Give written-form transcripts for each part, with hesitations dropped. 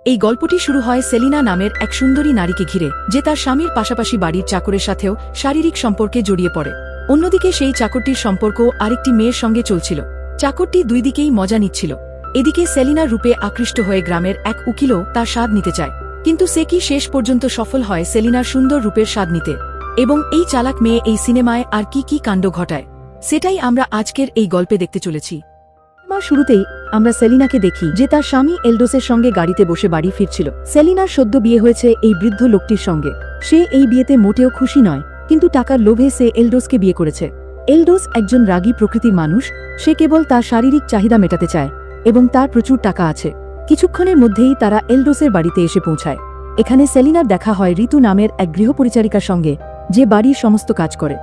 এই গল্পটি শুরু হয় সেলিনা নামের এক সুন্দরী নারীকে ঘিরে, যে তার স্বামীর পাশাপাশি বাড়ির চাকরের সাথেও শারীরিক সম্পর্কে জড়িয়ে পড়ে। অন্যদিকে সেই চাকরটির সম্পর্ক আরেকটি মেয়ের সঙ্গে চলছিল। চাকরটি দুই দিকেই মজা নিচ্ছিল। এদিকে সেলিনার রূপে আকৃষ্ট হয়ে গ্রামের এক উকিলও তার স্বাদ নিতে চায়, কিন্তু সে কি শেষ পর্যন্ত সফল হয় সেলিনার সুন্দর রূপের স্বাদ নিতে? এবং এই চালাক মেয়ে এই সিনেমায় আর কি কি কাণ্ড ঘটায়, সেটাই আমরা আজকের এই গল্পে দেখতে চলেছি। শুরুতেই আমরা সেলিনাকে দেখি যে তার স্বামী এলডোসের সঙ্গে গাড়িতে বসে বাড়ি ফিরছিল। সেলিনার সদ্য বিয়ে হয়েছে এই বৃদ্ধ লোকটির সঙ্গে। সে এই বিয়েতে মোটেও খুশি নয়, কিন্তু টাকার লোভে সে এলডোসকে বিয়ে করেছে। এলডোস একজন রাগী প্রকৃতির মানুষ। সে কেবল তার শারীরিক চাহিদা মেটাতে চায় এবং তার প্রচুর টাকা আছে। কিছুক্ষণের মধ্যেই তারা এলডোসের বাড়িতে এসে পৌঁছায়। এখানে সেলিনার দেখা হয় ঋতু নামের এক গৃহপরিচারিকার সঙ্গে, যে বাড়ির সমস্ত কাজ করে।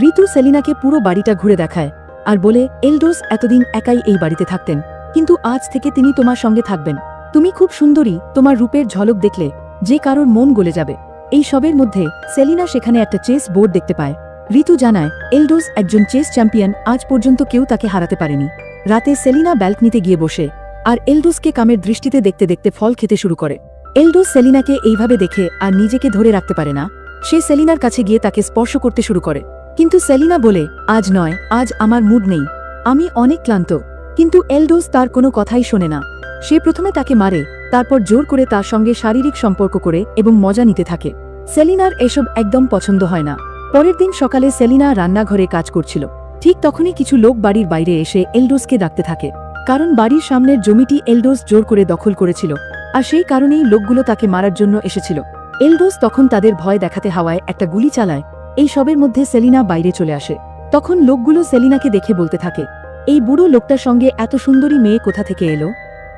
ঋতু সেলিনাকে পুরো বাড়িটা ঘুরে দেখায় আর বলে, এলডোস এতদিন একাই এই বাড়িতে থাকতেন, কিন্তু আজ থেকে তিনি তোমার সঙ্গে থাকবেন। তুমি খুব সুন্দরী, তোমার রূপের ঝলক দেখলে যে কারোর মন গলে যাবে। এই সবের মধ্যে সেলিনা সেখানে একটা চেস বোর্ড দেখতে পায়। ঋতু জানায়, এলডোস একজন চেস চ্যাম্পিয়ন, আজ পর্যন্ত কেউ তাকে হারাতে পারেনি। রাতে সেলিনা ব্যালকনিতে গিয়ে বসে আর এলডোসকে কামের দৃষ্টিতে দেখতে দেখতে ফল খেতে শুরু করে। এলডোস সেলিনাকে এইভাবে দেখে আর নিজেকে ধরে রাখতে পারে না। সে সেলিনার কাছে গিয়ে তাকে স্পর্শ করতে শুরু করে, কিন্তু সেলিনা বলে, আজ নয়, আজ আমার মুড নেই, আমি অনেক ক্লান্ত। কিন্তু এলডোস তার কোনো কথাই শোনে না। সে প্রথমে তাকে মারে, তারপর জোর করে তার সঙ্গে শারীরিক সম্পর্ক করে এবং মজা নিতে থাকে। সেলিনার এসব একদম পছন্দ হয় না। পরের দিন সকালে সেলিনা রান্নাঘরে কাজ করছিল। ঠিক তখনই কিছু লোক বাড়ির বাইরে এসে এলডোসকে ডাকতে থাকে, কারণ বাড়ির সামনের জমিটি এলডোস জোর করে দখল করেছিল, আর সেই কারণেই লোকগুলো তাকে মারার জন্য এসেছিল। এলডোস তখন তাদের ভয় দেখাতে হাওয়ায় একটা গুলি চালায়। এই সবের মধ্যে সেলিনা বাইরে চলে আসে। তখন লোকগুলো সেলিনাকে দেখে বলতে থাকে, এই বুড়ো লোকটার সঙ্গে এত সুন্দরী মেয়ে কোথা থেকে এলো?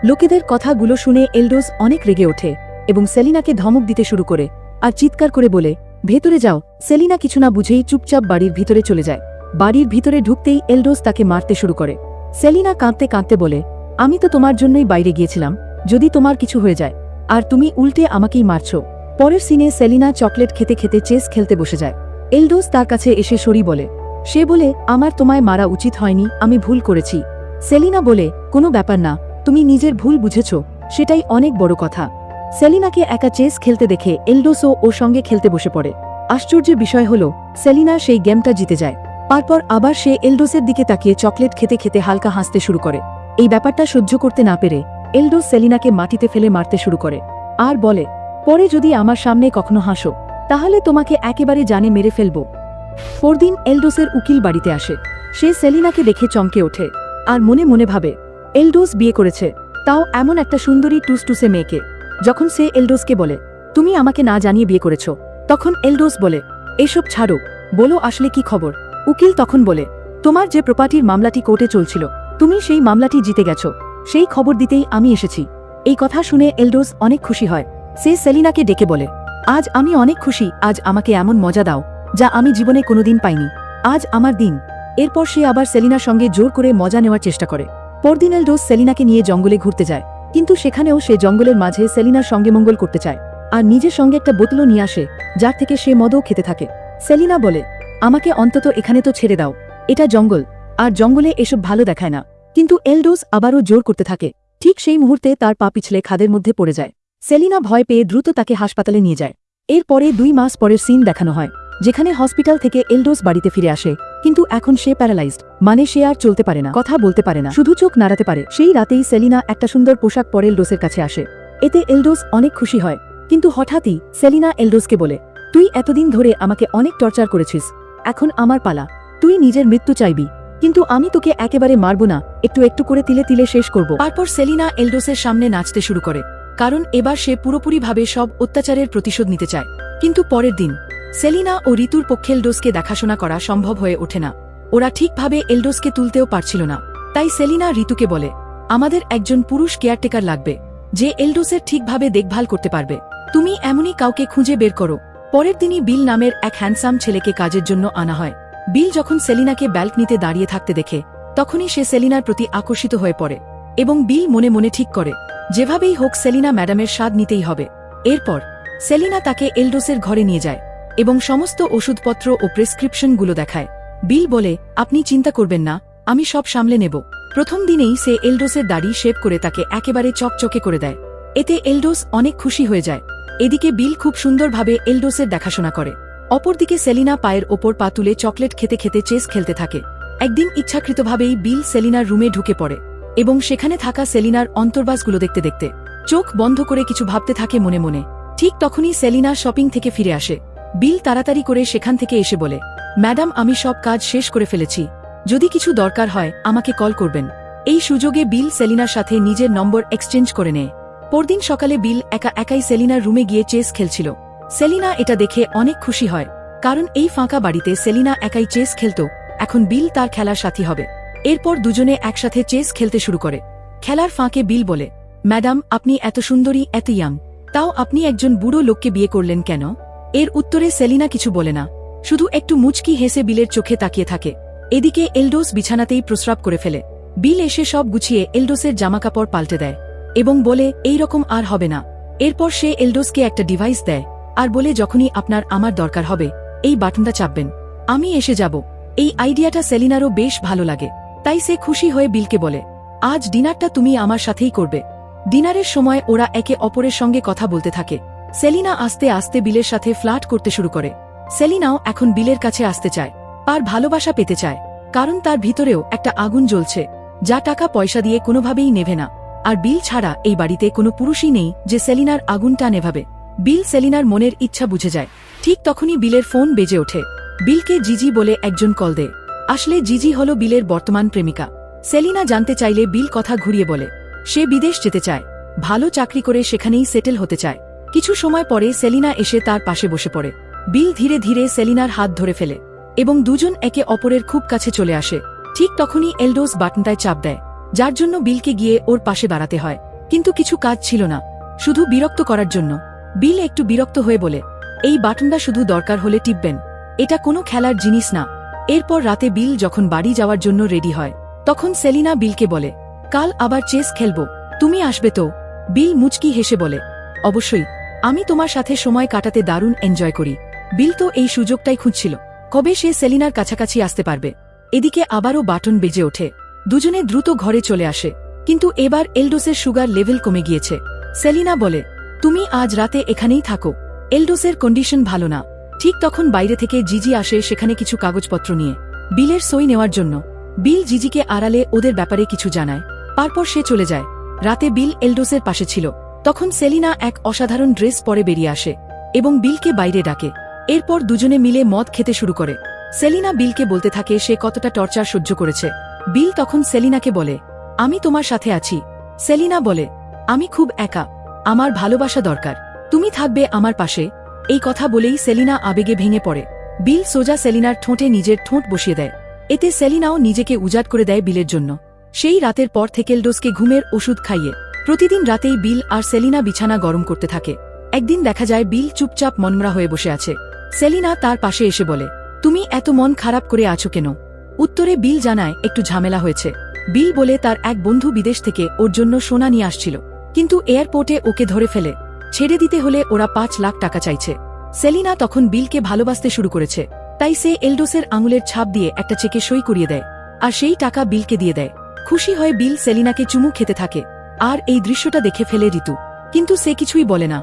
লোকেদের কথাগুলো শুনে এলডোস অনেক রেগে ওঠে এবং সেলিনাকে ধমক দিতে শুরু করে আর চিৎকার করে বলে, ভেতরে যাও। সেলিনা কিছু না বুঝেই চুপচাপ বাড়ির ভিতরে চলে যায়। বাড়ির ভিতরে ঢুকতেই এলডোস তাকে মারতে শুরু করে। সেলিনা কাঁদতে কাঁদতে বলে, আমি তো তোমার জন্যই বাইরে গিয়েছিলাম, যদি তোমার কিছু হয়ে যায়, আর তুমি উল্টে আমাকেই মারছ। পরের সিনে সেলিনা চকলেট খেতে খেতে চেস খেলতে বসে যায়। এলডোস তার কাছে এসে সরি বলে। সে বলে, আমার তোমায় মারা উচিত হয়নি, আমি ভুল করেছি। সেলিনা বলে, কোনো ব্যাপার না, তুমি নিজের ভুল বুঝেছ, সেটাই অনেক বড় কথা। সেলিনাকে একা চেস খেলতে দেখে এলডোসও ওর সঙ্গে খেলতে বসে পড়ে। আশ্চর্যের বিষয় হল, সেলিনা সেই গেমটা জিতে যায়। তারপর আবার সে এলডোসের দিকে তাকিয়ে চকলেট খেতে খেতে হালকা হাসতে শুরু করে। এই ব্যাপারটা সহ্য করতে না পেরে এলডোস সেলিনাকে মাটিতে ফেলে মারতে শুরু করে আর বলে, পরে যদি আমার সামনে কখনো হাসো, তাহলে তোমাকে একেবারে জানে মেরে ফেলব। পরদিন এলডোসের উকিল বাড়িতে আসে। সে সেলিনাকে দেখে চমকে ওঠে আর মনে মনে ভাবে, এলডোস বিয়ে করেছে, তাও এমন একটা সুন্দরী টুসটুসে মেয়েকে। যখন সে এলডোসকে বলে, তুমি আমাকে না জানিয়ে বিয়ে করেছ, তখন এলডোস বলে, এসব ছাড়ো, বলো আসলে কি খবর? উকিল তখন বলে, তোমার যে প্রপার্টির মামলাটি কোর্টে চলছিল, তুমি সেই মামলাটি জিতে গেছো, সেই খবর দিতেই আমি এসেছি। এই কথা শুনে এলডোস অনেক খুশি হয়। সে সেলিনাকে ডেকে বলে, আজ আমি অনেক খুশি, আজ আমাকে এমন মজা দাও যা আমি জীবনে কোনোদিন পাইনি, আজ আমার দিন। এরপর সে আবার সেলিনার সঙ্গে জোর করে মজা নেওয়ার চেষ্টা করে। পরদিন এলডোস সেলিনাকে নিয়ে জঙ্গলে ঘুরতে যায়, কিন্তু সেখানেও সে জঙ্গলের মাঝে সেলিনার সঙ্গে মঙ্গল করতে চায় আর নিজের সঙ্গে একটা বোতলও নিয়ে আসে, যার থেকে সে মদও খেতে থাকে। সেলিনা বলে, আমাকে অন্তত এখানে তো ছেড়ে দাও, এটা জঙ্গল, আর জঙ্গলে এসব ভালো দেখায় না। কিন্তু এলডোস আবারও জোর করতে থাকে। ঠিক সেই মুহূর্তে তার পা পিছলে খাদের মধ্যে পড়ে যায়। সেলিনা ভয় পেয়ে দ্রুত তাকে হাসপাতালে নিয়ে যায়। এরপরে 2 মাস পরের সিন দেখানো হয়, যেখানে হসপিটাল থেকে এলডোস বাড়িতে ফিরে আসে, কিন্তু এখন সে প্যারালাইজড, মানে সে আর চলতে পারে না, কথা বলতে পারে না, শুধু চোখ নাড়াতে পারে। সেই রাতেই সেলিনা একটা সুন্দর পোশাক পরে এলডোসের কাছে আসে। এতে এলডোস অনেক খুশি হয়, কিন্তু হঠাৎই সেলিনা এলডোসকে বলে, তুই এতদিন ধরে আমাকে অনেক টর্চার করেছিস, এখন আমার পালা, তুই নিজের মৃত্যু চাইবি, কিন্তু আমি তোকে একেবারে মারব না, একটু একটু করে তিলে তিলে শেষ করব। তারপর সেলিনা এলডোসের সামনে নাচতে শুরু করে, কারণ এবার সে পুরোপুরিভাবে সব অত্যাচারের প্রতিশোধ নিতে চায়। কিন্তু পরের দিন সেলিনা ও ঋতুর পক্ষে এলডোসকে দেখাশোনা করা সম্ভব হয়ে ওঠে না। ওরা ঠিকভাবে এলডোসকে তুলতেও পারছিল না। তাই সেলিনা ঋতুকে বলে, আমাদের একজন পুরুষ কেয়ারটেকার লাগবে, যে এলডোসের ঠিকভাবে দেখভাল করতে পারবে। তুমি এমনই কাউকে খুঁজে বের করো। পরের দিনই বিল নামের এক হ্যান্ডসাম ছেলেকে কাজের জন্য আনা হয়। বিল যখন সেলিনাকে ব্যালকনিতে দাঁড়িয়ে থাকতে দেখে, তখনই সে সেলিনার প্রতি আকর্ষিত হয়ে পড়ে এবং বিল মনে মনে ঠিক করে, যেভাবেই হোক সেলিনা ম্যাডামের স্বাদ নিতেই হবে। এরপর সেলিনা তাকে এলডোসের ঘরে নিয়ে যায় এবং সমস্ত ওষুধপত্র ও প্রেসক্রিপশনগুলো দেখায়। বিল বলে, আপনি চিন্তা করবেন না, আমি সব সামলে নেব। প্রথম দিনেই সে এলডোসের দাড়ি শেভ করে তাকে একেবারে চকচকে করে দেয়। এতে এলডোস অনেক খুশি হয়ে যায়। এদিকে বিল খুব সুন্দরভাবে এলডোসের দেখাশোনা করে। অপরদিকে সেলিনা পায়ের ওপর পা তুলে চকলেট খেতে খেতে চেস খেলতে থাকে। একদিন ইচ্ছাকৃতভাবেই বিল সেলিনার রুমে ঢুকে পড়ে এবং সেখানে থাকা সেলিনার অন্তর্বাসগুলো দেখতে দেখতে চোখ বন্ধ করে কিছু ভাবতে থাকে মনে মনে। ঠিক তখনই সেলিনা শপিং থেকে ফিরে আসে। বিল তাড়াতাড়ি করে সেখান থেকে এসে বলে, ম্যাডাম আমি সব কাজ শেষ করে ফেলেছি, যদি কিছু দরকার হয় আমাকে কল করবেন। এই সুযোগে বিল সেলিনার সাথে নিজের নম্বর এক্সচেঞ্জ করে নেয়। পরদিন সকালে বিল একা একাই সেলিনার রুমে গিয়ে চেস খেলছিল। সেলিনা এটা দেখে অনেক খুশি হয়, কারণ এই ফাঁকা বাড়িতে সেলিনা একাই চেস খেলত, এখন বিল তার খেলার সাথী হবে। এরপর দুজনে একসাথে চেস খেলতে শুরু করে। খেলার ফাঁকে বিল বলে, ম্যাডাম আপনি এত সুন্দরী, এত ইয়াং, তাও আপনি একজন বুড়ো লোককে বিয়ে করলেন কেন? এর উত্তরে সেলিনা কিছু বলে না, শুধু একটু মুচকি হেসে বিলের চোখে তাকিয়ে থাকে। এদিকে এলডোস বিছানাতেই প্রস্রাব করে ফেলে। বিল এসে সব গুছিয়ে এলডোসের জামাকাপড় পাল্টে দেয় এবং বলে এই রকম আর হবে না। এরপর সে এলডোসকে একটা ডিভাইস দেয় আর বলে যখনই আপনার আমার দরকার হবে এই বাটনটা চাপবেন, আমি এসে যাব। এই আইডিয়াটা সেলিনারও বেশ ভালো লাগে, তাই সে খুশি হয়ে বিলকে বলে, আজ ডিনারটা তুমি আমার সাথেই করবে। ডিনারের সময় ওরা একে অপরের সঙ্গে কথা বলতে থাকে। সেলিনা আস্তে আস্তে বিলের সাথে ফ্লার্ট করতে শুরু করে। সেলিনাও এখন বিলের কাছে আসতে চায় আর ভালোবাসা পেতে চায়, কারণ তার ভিতরেও একটা আগুন জ্বলছে যা টাকা পয়সা দিয়ে কোনোভাবেই নেভে না। আর বিল ছাড়া এই বাড়িতে কোনো পুরুষই নেই যে সেলিনার আগুনটা নেভাবে। বিল সেলিনার মনের ইচ্ছা বুঝে যায়। ঠিক তখনই বিলের ফোন বেজে ওঠে। বিলকে জিজি বলে একজন কল দেয়। আসলে জিজি হল বিলের বর্তমান প্রেমিকা। সেলিনা জানতে চাইলে বিল কথা ঘুরিয়ে বলে সে বিদেশ যেতে চায়, ভালো চাকরি করে সেখানেই সেটেল হতে চায়। কিছু সময় পরে সেলিনা এসে তার পাশে বসে পড়ে। বিল ধীরে ধীরে সেলিনার হাত ধরে ফেলে এবং দুজন একে অপরের খুব কাছে চলে আসে। ঠিক তখনই এলডোস বাটনটায় চাপ দেয়, যার জন্য বিলকে গিয়ে ওর পাশে দাঁড়াতে হয়। কিন্তু কিছু কাজ ছিল না, শুধু বিরক্ত করার জন্য। বিল একটু বিরক্ত হয়ে বলে, এই বাটনটা শুধু দরকার হলে টিপবেন, এটা কোনো খেলার জিনিস না। এরপর রাতে বিল যখন বাড়ি যাওয়ার জন্য রেডি হয়, তখন সেলিনা বিলকে বলে, কাল আবার চেস খেলব, তুমি আসবে তো? বিল মুচকি হেসে বলে, অবশ্যই, আমি তোমার সাথে সময় কাটাতে দারুণ এনজয় করি। বিল তো এই সুযোগটাই খুঁজছিল, কবে সে সেলিনার কাছাকাছি আসতে পারবে। এদিকে আবারও বাটন বেজে ওঠে। দুজনে দ্রুত ঘরে চলে আসে, কিন্তু এবার এলডোসের সুগার লেভেল কমে গিয়েছে। সেলিনা বলে, তুমি আজ রাতে এখানেই থাকো, এলডোসের কন্ডিশন ভালো না। ঠিক তখন বাইরে থেকে জিজি আসে সেখানে কিছু কাগজপত্র নিয়ে বিলের সই নেওয়ার জন্য। বিল জিজিকে আড়ালে ওদের ব্যাপারে কিছু জানায়, তারপর সে চলে যায়। রাতে বিল এলডোসের পাশে ছিল, তখন সেলিনা এক অসাধারণ ড্রেস পরে বেরিয়ে আসে এবং বিলকে বাইরে ডাকে। এরপর দুজনে মিলে মদ খেতে শুরু করে। সেলিনা বিলকে বলতে থাকে সে কতটা টর্চার সহ্য করেছে। বিল তখন সেলিনাকে বলে, আমি তোমার সাথে আছি। সেলিনা বলে, আমি খুব একা, আমার ভালোবাসা দরকার, তুমি থাকবে আমার পাশে। এই কথা বলেই সেলিনা আবেগে ভেঙে পড়ে। বিল সোজা সেলিনার ঠোঁটে নিজের ঠোঁট বসিয়ে দেয়। এতে সেলিনাও নিজেকে উজাড় করে দেয় বিলের জন্য। সেই রাতের পর থেকে এলডোসকে ঘুমের ওষুধ খাইয়ে প্রতিদিন রাতেই বিল আর সেলিনা বিছানা গরম করতে থাকে। একদিন দেখা যায় বিল চুপচাপ মনমরা হয়ে বসে আছে। সেলিনা তার পাশে এসে বলে, তুমি এত মন খারাপ করে আছো কেন? উত্তরে বিল জানায় একটু ঝামেলা হয়েছে। বিল বলে তার এক বন্ধু বিদেশ থেকে ওর জন্য সোনা নিয়ে আসছিল, কিন্তু এয়ারপোর্টে ওকে ধরে ফেলে ছেড়ে দিতে হলে ওরা 5 লাখ টাকা চাইছে। সেলিনা তখন বিলকে ভালোবাসতে শুরু করেছে, তাই সে এলডোসের আঙুলের ছাপ দিয়ে একটা চেকে সই করিয়ে দেয় আর সেই টাকা বিলকে দিয়ে দেয়। খুশি হয়ে বিল সেলিনাকে চুমু খেতে থাকে আর এই দৃশ্যটা দেখে ফেলে ঋতু, কিন্তু সে কিছুই বলে না।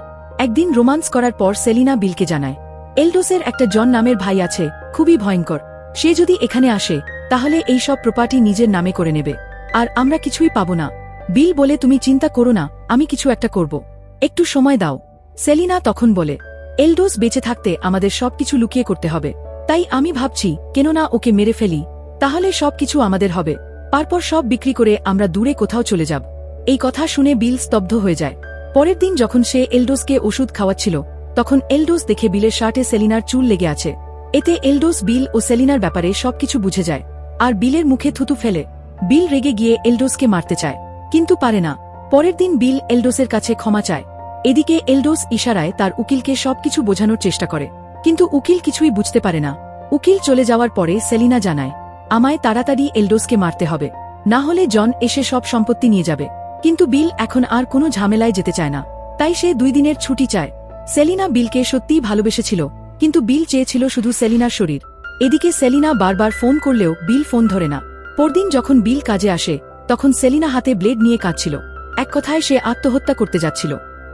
একদিন রোমান্স করার পর সেলিনা বিলকে জানায়, এলডোসের একটা জন নামের ভাই আছে, খুবই ভয়ঙ্কর। সে যদি এখানে আসে তাহলে এই সব প্রপার্টি নিজের নামে করে নেবে আর আমরা কিছুই পাবো না। বিল বলে, তুমি চিন্তা করো না, আমি কিছু একটা করব, একটু সময় দাও। সেলিনা তখন বলে, এলডোস বেঁচে থাকতে আমাদের সবকিছু লুকিয়ে করতে হবে, তাই আমি ভাবছি কেন না ওকে মেরে ফেলি, তাহলে সবকিছু আমাদের হবে, তারপর সব বিক্রি করে আমরা দূরে কোথাও চলে যাব। এই কথা শুনে বিল স্তব্ধ হয়ে যায়। পরের দিন যখন সে এলডোসকে ওষুধ খাওয়াচ্ছিল, তখন এলডোস দেখে বিলের শার্টে সেলিনার চুল লেগে আছে। এতে এলডোস বিল ও সেলিনার ব্যাপারে সবকিছু বুঝে যায় আর বিলের মুখে থুতু ফেলে। বিল রেগে গিয়ে এলডোসকে মারতে চায়, কিন্তু পারে না। পরের দিন বিল এলডোসের কাছে ক্ষমা চায়। এদিকে এলডোস ইশারায় তার উকিলকে সবকিছু বোঝানোর চেষ্টা করে, কিন্তু উকিল কিছুই বুঝতে পারে না। উকিল চলে যাওয়ার পরে সেলিনা জানায়, আমায় তাড়াতাড়ি এলডোসকে মারতে হবে, না হলে জন এসে সব সম্পত্তি নিয়ে যাবে। কিন্তু বিল এখন আর কোনো ঝামেলায় যেতে চায় না, তাই সে 2 দিনের ছুটি চায়। সেলিনা বিলকে সত্যিই ভালোবেসেছিল, কিন্তু বিল চেয়েছিল শুধু সেলিনার শরীর। এদিকে সেলিনা বারবার ফোন করলেও বিল ফোন ধরে না। পরদিন যখন বিল কাজে আসে, তখন সেলিনা হাতে ব্লেড নিয়ে কাঁদছিল। এক কথায় সে আত্মহত্যা করতে যাচ্ছিল।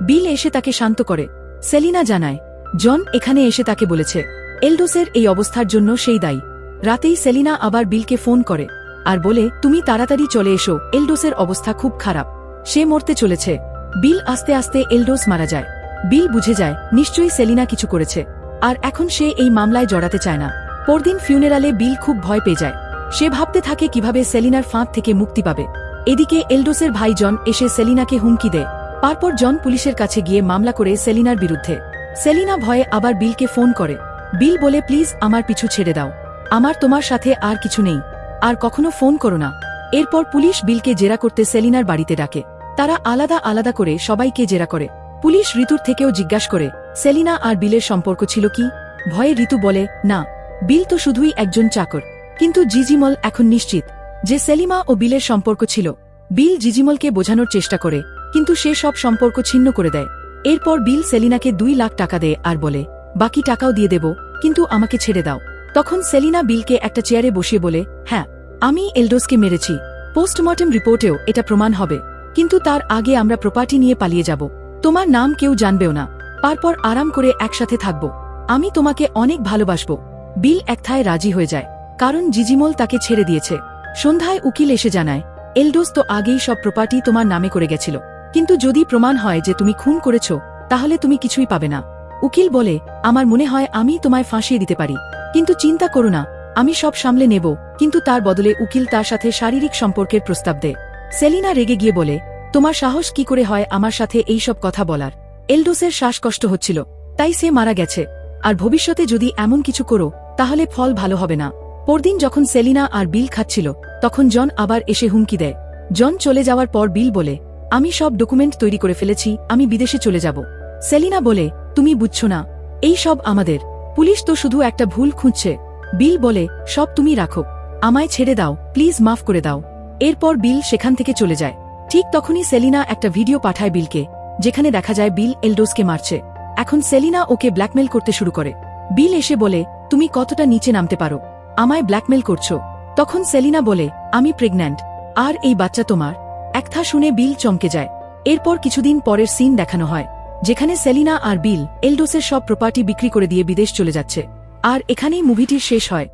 বিল এসে তাকে শান্ত করে। সেলিনা জানায় জন এখানে এসে তাকে বলেছে এলডোসের এই অবস্থার জন্য সেই দায়ী। রাতেই সেলিনা আবার বিলকে ফোন করে আর বলে তুমি তাড়াতাড়ি চলে এসো, এলডোসের অবস্থা খুব খারাপ, সে মরতে চলেছে। বিল আস্তে আস্তে এলডোস মারা যায়। বিল বুঝে যায় নিশ্চয়ই সেলিনা কিছু করেছে, আর এখন সে এই মামলায় জড়াতে চায় না। পরদিন ফিউনারালে বিল খুব ভয় পেয়ে যায়। সে ভাবতে থাকে কিভাবে সেলিনার ফাঁদ থেকে মুক্তি পাবে। এদিকে এলডোসের ভাই জন এসে সেলিনাকে হুমকি দেয়। তারপর জন পুলিশের কাছে গিয়ে মামলা করে সেলিনার বিরুদ্ধে। সেলিনা ভয়ে আবার বিলকে ফোন করে। বিল বলে প্লিজ আমার পিছু ছেড়ে দাও, আমার তোমার সাথে আর কিছু নেই, আর কখনো ফোন করো না। এরপর পুলিশ বিলকে জেরা করতে সেলিনার বাড়িতে ডাকে। তারা আলাদা আলাদা করে সবাইকে জেরা করে। পুলিশ ঋতুর থেকেও জিজ্ঞাসা করে সেলিনা আর বিলের সম্পর্ক ছিল কি। ভয়ে ঋতু বলে না, বিল তো শুধুই একজন চাকর। কিন্তু জিজিমল এখন নিশ্চিত যে সেলিমা ও বিলের সম্পর্ক ছিল। বিল জিজিমলকে বোঝানোর চেষ্টা করে, কিন্তু সে সব সম্পর্ক ছিন্ন করে দেয়। এরপর বিল সেলিনাকে 2 লাখ টাকা দেয় আর বলে বাকি টাকাও দিয়ে দেব, কিন্তু আমাকে ছেড়ে দাও। তখন সেলিনা বিলকে একটা চেয়ারে বসিয়ে বলে হ্যাঁ, আমি এলডোসকে মেরেছি, পোস্টমর্টেম রিপোর্টেও এটা প্রমাণ হবে, কিন্তু তার আগে আমরা প্রপার্টি নিয়ে পালিয়ে যাব। তোমার নাম কেউ জানবেও না, তারপর আরাম করে একসাথে থাকব। আমি তোমাকে অনেক ভালোবাসব। বিল একথায় রাজি হয়ে যায়, কারণ জিজিমল তাকে ছেড়ে দিয়েছে। সন্ধ্যায় উকিল এসে জানায় এলডোস তো আগেই সব প্রপার্টি তোমার নামে করে গেছিল, কিন্তু যদি প্রমাণ হয় যে তুমি খুন করেছ তাহলে তুমি কিছুই পাবে না। উকিল বলে আমার মনে হয় আমি তোমায় ফাঁসিয়ে দিতে পারি, কিন্তু চিন্তা করো না, আমি সব সামলে নেব। কিন্তু তার বদলে উকিল তার সাথে শারীরিক সম্পর্কের প্রস্তাব দেয়। সেলিনা রেগে গিয়ে বলে তোমার সাহস কি করে হয় আমার সাথে এই সব কথা বলার? এলডোসের শ্বাসকষ্ট হচ্ছিল, তাই সে মারা গেছে, আর ভবিষ্যতে যদি এমন কিছু করো তাহলে ফল ভালো হবে না। পরদিন যখন সেলিনা আর বিল খাচ্ছিল তখন জন আবার এসে হুমকি দেয়। জন চলে যাওয়ার পর বিল বলে আমি সব ডকুমেন্ট তৈরি করে ফেলেছি, আমি বিদেশে চলে যাব। সেলিনা বলে তুমি বুঝছো না, এই সব আমাদের, পুলিশ তো শুধু একটা ভুল খুঁজছে। বিল বলে সব তুমি রাখো, আমায় ছেড়ে দাও, প্লিজ মাফ করে দাও। এরপর বিল সেখান থেকে চলে যায়। ঠিক তখনই সেলিনা একটা ভিডিও পাঠায় বিলকে, যেখানে দেখা যায় বিল এলডোসকে মারছে। এখন সেলিনা ওকে ব্ল্যাকমেল করতে শুরু করে। বিল এসে বলে তুমি কতটা নিচে নামতে পারো, আমায় ব্ল্যাকমেল করছো। তখন সেলিনা বলে আমি প্রেগন্যান্ট, আর এই বাচ্চা তোমার। একথা শুনে বিল চমকে যায়। এরপর কিছুদিন পরের সিন দেখানো হয়, যেখানে সেলিনা আর বিল এলডোসের সব প্রপার্টি বিক্রি করে দিয়ে বিদেশ চলে যাচ্ছে। আর এখানেই মুভিটির শেষ হয়।